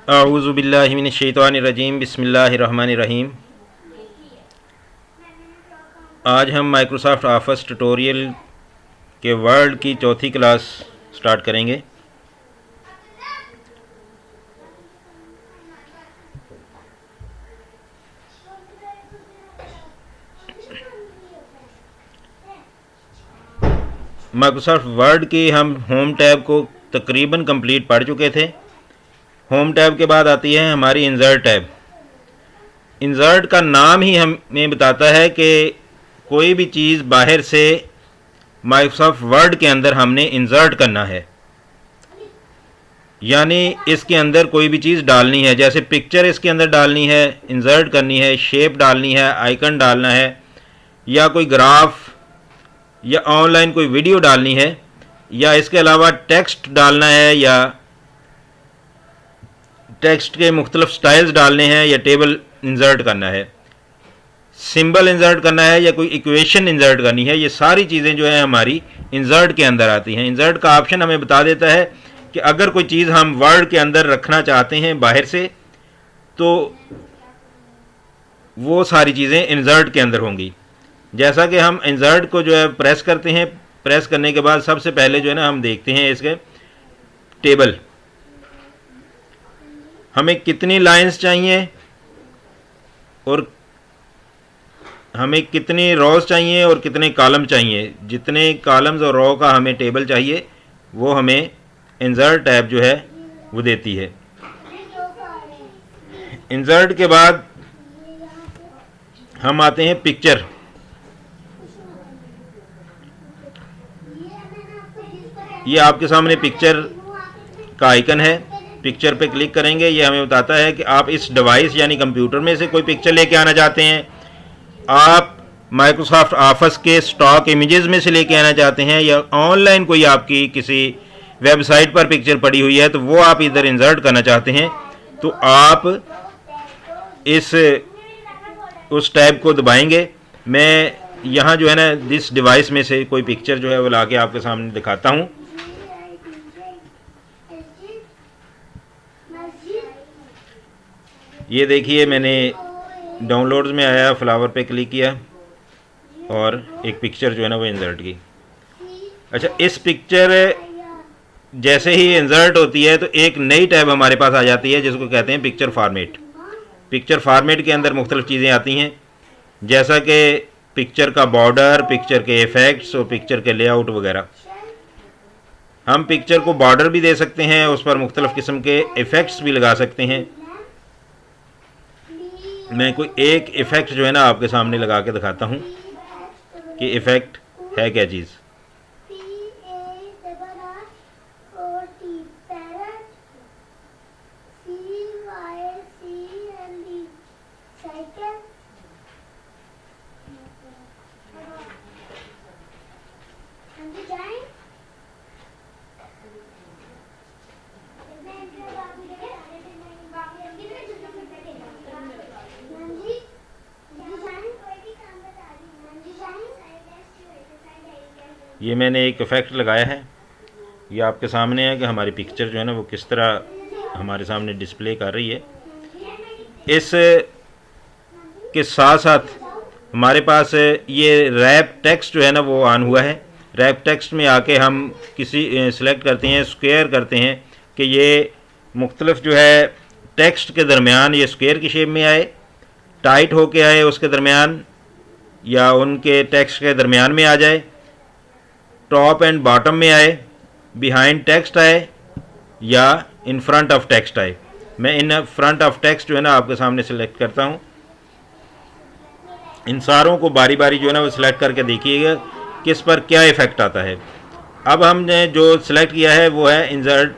अऊज़ु बिल्लाहि मिनश शैतानिर रजीम बिस्मिल्लाहिर रहमानिर रहीम। आज हम माइक्रोसॉफ्ट ऑफिस ट्यूटोरियल के वर्ड की चौथी क्लास स्टार्ट करेंगे। माइक्रोसॉफ्ट वर्ड की हम होम टैब को तकरीबन कंप्लीट पढ़ चुके थे। होम टैब के बाद आती है हमारी इंसर्ट टैब। इंसर्ट का नाम ही हमें बताता है कि कोई भी चीज़ बाहर से माइक्रोसॉफ्ट वर्ड के अंदर हमने इंसर्ट करना है, यानी इसके अंदर कोई भी चीज़ डालनी है। जैसे पिक्चर इसके अंदर डालनी है, इंसर्ट करनी है, शेप डालनी है, आइकन डालना है, या कोई ग्राफ या ऑनलाइन कोई वीडियो डालनी है, या इसके अलावा टेक्स्ट डालना है, या टेक्स्ट के मुख्तलिफ स्टाइल्स डालने हैं, या टेबल इंसर्ट करना है, सिंबल इंसर्ट करना है, या कोई इक्वेशन इंसर्ट करनी है। ये सारी चीज़ें जो है हमारी इंसर्ट के अंदर आती हैं। इंसर्ट का ऑप्शन हमें बता देता है कि अगर कोई चीज़ हम वर्ड के अंदर रखना चाहते हैं बाहर से, तो वो सारी चीज़ें इंसर्ट के अंदर होंगी। जैसा कि हम इंसर्ट को जो है प्रेस करते हैं, प्रेस करने के बाद सबसे पहले जो है ना हम देखते हैं इसके टेबल, हमें कितनी लाइंस चाहिए और हमें कितनी रोज चाहिए और कितने कॉलम चाहिए। जितने कॉलम्स और रो का हमें टेबल चाहिए वो हमें इंसर्ट टैब जो है वो देती है। इंसर्ट के बाद हम आते हैं पिक्चर। ये आपके सामने पिक्चर का आइकन है। पिक्चर पे क्लिक करेंगे, ये हमें बताता है कि आप इस डिवाइस यानी कंप्यूटर में से कोई पिक्चर लेके आना चाहते हैं, आप माइक्रोसॉफ्ट ऑफिस के स्टॉक इमेजेस में से लेके आना चाहते हैं, या ऑनलाइन कोई आपकी किसी वेबसाइट पर पिक्चर पड़ी हुई है तो वो आप इधर इंसर्ट करना चाहते हैं, तो आप उस टैब को दबाएंगे। मैं यहाँ जो है ना दिस डिवाइस में से कोई पिक्चर जो है वो लाके आपके सामने दिखाता हूँ। ये देखिए, मैंने डाउनलोड्स में आया, फ्लावर पे क्लिक किया और एक पिक्चर जो है ना वो इंसर्ट की। अच्छा, इस पिक्चर जैसे ही इंसर्ट होती है तो एक नई टैब हमारे पास आ जाती है जिसको कहते हैं पिक्चर फॉर्मेट। पिक्चर फॉर्मेट के अंदर मुख्तलिफ चीज़ें आती हैं, जैसा कि पिक्चर का बॉर्डर, पिक्चर के इफ़ेक्ट्स और पिक्चर के लेआउट वगैरह। हम पिक्चर को बॉर्डर भी दे सकते हैं, उस पर मुख्तलिफ किस्म के इफ़ेक्ट्स भी लगा सकते हैं। मैं कोई एक इफ़ेक्ट जो है ना आपके सामने लगा के दिखाता हूँ कि इफ़ेक्ट है क्या चीज़। ये मैंने एक इफ़ेक्ट लगाया है, ये आपके सामने है कि हमारी पिक्चर जो है ना वो किस तरह हमारे सामने डिस्प्ले कर रही है। इस के साथ साथ हमारे पास ये रैप टेक्स्ट जो है ना वो ऑन हुआ है। रैप टेक्स्ट में आके हम किसी सिलेक्ट करते हैं, स्क्वायर करते हैं कि ये मुख्तलिफ जो है टेक्स्ट के दरमियान ये स्क्वायर की शेप में आए, टाइट होके आए उसके दरमियान, या उनके टेक्स्ट के दरमियान में आ जाए, टॉप एंड बॉटम में आए, बिहाइंड टेक्स्ट आए, या इन फ्रंट ऑफ टेक्स्ट आए। मैं इन फ्रंट ऑफ टेक्स्ट जो है ना आपके सामने सेलेक्ट करता हूँ। इन सारों को बारी बारी जो है ना वो सिलेक्ट करके देखिएगा किस पर क्या इफ़ेक्ट आता है। अब हमने जो सिलेक्ट किया है वो है insert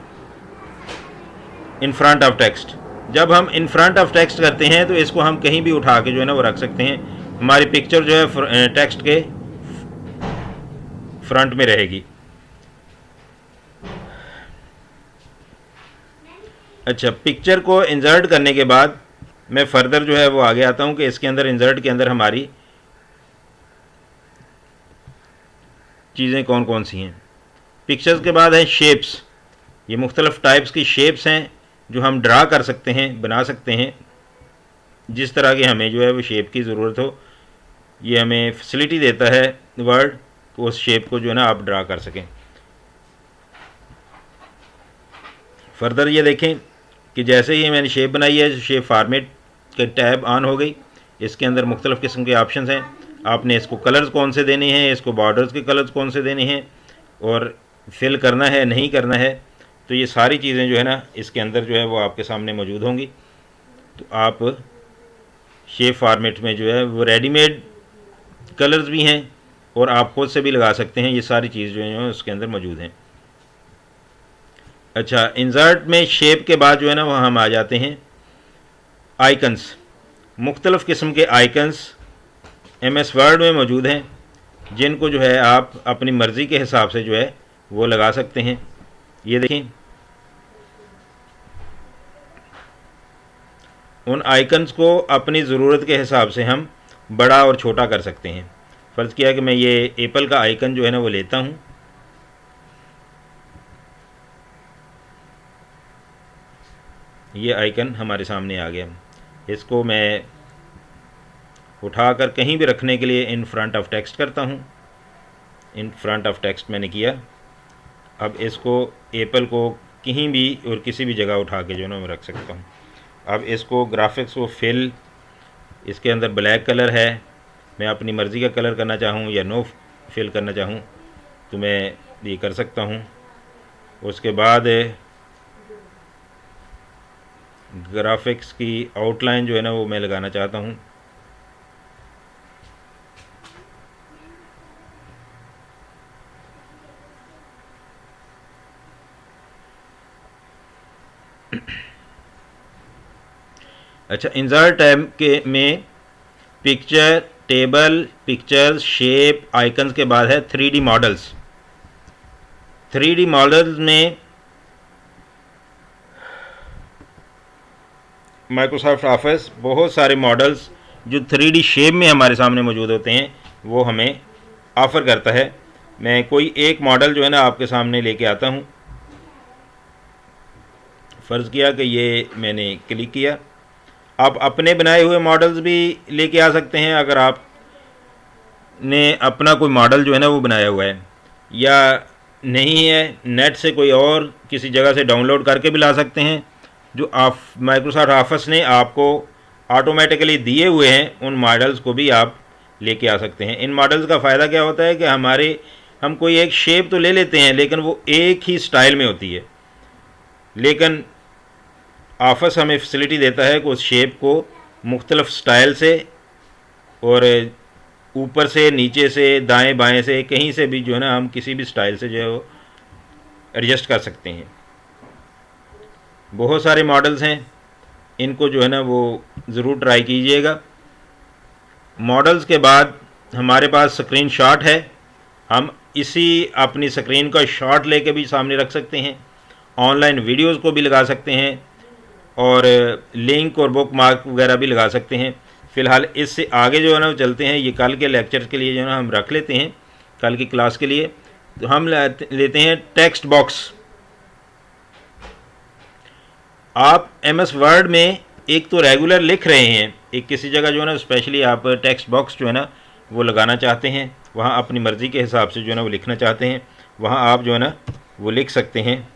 in front of text. जब हम इन फ्रंट ऑफ टेक्स्ट करते हैं तो इसको हम कहीं भी उठा के जो है ना वो रख सकते हैं। हमारी पिक्चर जो है टेक्स्ट के फ्रंट में रहेगी। अच्छा, पिक्चर को इंसर्ट करने के बाद मैं फर्दर जो है वो आगे आता हूँ कि इसके अंदर इंसर्ट के अंदर हमारी चीज़ें कौन कौन सी हैं। पिक्चर्स के बाद है शेप्स। ये मुख्तलिफ़ टाइप्स की शेप्स हैं जो हम ड्रा कर सकते हैं, बना सकते हैं, जिस तरह के हमें जो है वो शेप की ज़रूरत हो। ये हमें फैसिलिटी देता है वर्ड, उस शेप को जो है ना आप ड्रा कर सकें। फर्दर ये देखें कि जैसे ही मैंने शेप बनाई है, शेप फार्मेट के टैब ऑन हो गई। इसके अंदर मुख्तलिफ़ किस्म के ऑप्शन हैं। आपने इसको कलर्स कौन से देने हैं, इसको बॉर्डर्स के कलर्स कौन से देने हैं, और फिल करना है नहीं करना है, तो ये सारी चीज़ें जो है ना इसके अंदर जो है वो आपके सामने मौजूद होंगी। तो आप शेप फार्मेट में जो है वो रेडीमेड कलर्स भी हैं और आप खुद से भी लगा सकते हैं। ये सारी चीज़ जो है उसके अंदर मौजूद हैं। अच्छा, इंसर्ट में शेप के बाद जो है ना वह हम आ जाते हैं आइकन्स। मुख्तलिफ़ किस्म के आइकन्स MS वर्ड में मौजूद हैं, जिनको जो है आप अपनी मर्ज़ी के हिसाब से जो है वो लगा सकते हैं। ये देखें, उन आइकन्स को अपनी ज़रूरत के हिसाब से हम बड़ा और छोटा कर सकते हैं। फ़र्ज़ किया कि मैं ये एप्पल का आइकन जो है ना वो लेता हूँ। ये आइकन हमारे सामने आ गया। इसको मैं उठाकर कहीं भी रखने के लिए इन फ्रंट ऑफ टेक्स्ट करता हूँ। इन फ्रंट ऑफ टेक्स्ट मैंने किया। अब इसको एप्पल को कहीं भी और किसी भी जगह उठा के जो है ना मैं रख सकता हूँ। अब इसको ग्राफिक्स को फिल, इसके अंदर ब्लैक कलर है, मैं अपनी मर्ज़ी का कलर करना चाहूँ या नो फिल करना चाहूँ तो मैं ये कर सकता हूँ। उसके बाद ग्राफिक्स की आउटलाइन जो है ना वो मैं लगाना चाहता हूँ। अच्छा, इंसर्ट टैब के में picture, table, pictures, shape, icons के बाद है 3D मॉडल्स। 3D मॉडल्स में माइक्रोसॉफ्ट ऑफिस बहुत सारे मॉडल्स जो 3D शेप में हमारे सामने मौजूद होते हैं वो हमें ऑफ़र करता है। मैं कोई एक मॉडल जो है ना आपके सामने लेके आता हूँ। फ़र्ज़ किया कि ये मैंने क्लिक किया। आप अपने बनाए हुए मॉडल्स भी लेके आ सकते हैं। अगर आप ने अपना कोई मॉडल जो है ना वो बनाया हुआ है या नहीं है, नेट से कोई और किसी जगह से डाउनलोड करके भी ला सकते हैं। जो आप माइक्रोसॉफ्ट ऑफिस ने आपको ऑटोमेटिकली दिए हुए हैं उन मॉडल्स को भी आप लेके आ सकते हैं। इन मॉडल्स का फ़ायदा क्या होता है कि हम कोई एक शेप तो ले लेते हैं लेकिन वो एक ही स्टाइल में होती है, लेकिन ऑफिस हमें फैसिलिटी देता है कि उस शेप को मुख्तलिफ़ स्टाइल से और ऊपर से, नीचे से, दाएं बाएं से, कहीं से भी जो है ना हम किसी भी स्टाइल से जो है वो एडजस्ट कर सकते हैं। बहुत सारे मॉडल्स हैं, इनको जो है ना वो ज़रूर ट्राई कीजिएगा। मॉडल्स के बाद हमारे पास स्क्रीन शॉट है। हम इसी अपनी स्क्रीन का शॉट लेके भी सामने रख सकते हैं, ऑनलाइन वीडियोज़ को भी लगा सकते हैं और लिंक और बुक मार्क वगैरह भी लगा सकते हैं। फ़िलहाल इससे आगे जो है ना चलते हैं, ये कल के लेक्चर के लिए जो है ना हम रख लेते हैं, कल की क्लास के लिए। तो हम लेते हैं टेक्स्ट बॉक्स। आप MS वर्ड में एक तो रेगुलर लिख रहे हैं, एक किसी जगह जो है ना स्पेशली आप टेक्स्ट बॉक्स जो है ना वो लगाना चाहते हैं, वहाँ अपनी मर्ज़ी के हिसाब से जो है ना वो लिखना चाहते हैं, वहाँ आप जो है ना वो लिख सकते हैं।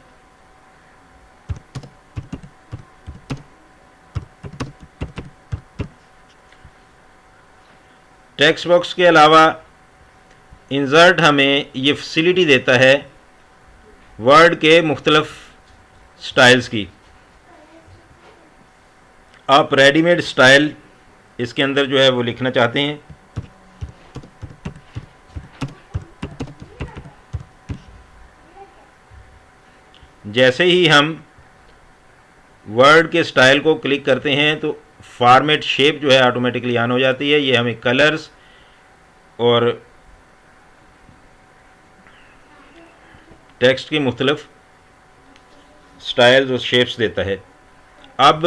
टेक्स्ट बॉक्स के अलावा इंसर्ट हमें ये फैसिलिटी देता है वर्ड के मुख्तलिफ़ स्टाइल्स की। आप रेडीमेड स्टाइल इसके अंदर जो है वो लिखना चाहते हैं, जैसे ही हम वर्ड के स्टाइल को क्लिक करते हैं तो फॉर्मेट शेप जो है ऑटोमेटिकली ऑन हो जाती है। ये हमें कलर्स और टेक्स्ट की मुख्तलिफ स्टाइल्स और शेप्स देता है। अब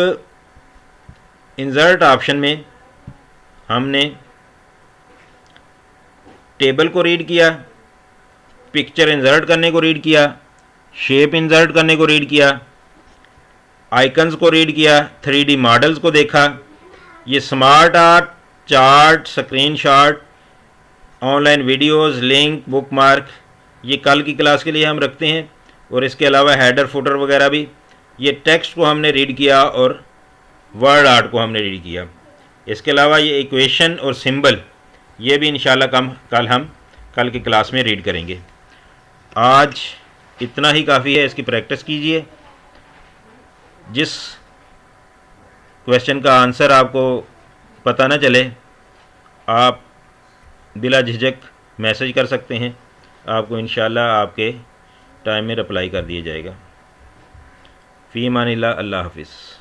इंसर्ट ऑप्शन में हमने टेबल को रीड किया, पिक्चर इंसर्ट करने को रीड किया, शेप इंसर्ट करने को रीड किया, आइकन्स को रीड किया, 3D मॉडल्स को देखा, ये smart art, chart, screenshot, online videos, link, bookmark, ये कल की क्लास के लिए हम रखते हैं। और इसके अलावा हेडर फुटर वगैरह भी, ये टेक्स्ट को हमने रीड किया और वर्ड आर्ट को हमने रीड किया। इसके अलावा ये इक्वेशन और सिंबल, ये भी इंशाल्लाह हम कल की क्लास में रीड करेंगे। आज इतना ही काफ़ी है, इसकी प्रैक्टिस कीजिए। जिस क्वेश्चन का आंसर आपको पता न चले, आप बिला झिझक मैसेज कर सकते हैं, आपको इंशाल्लाह आपके टाइम में रिप्लाई कर दिया जाएगा। फ़ी अमानिल्लाह, अल्लाह हाफ़िज़।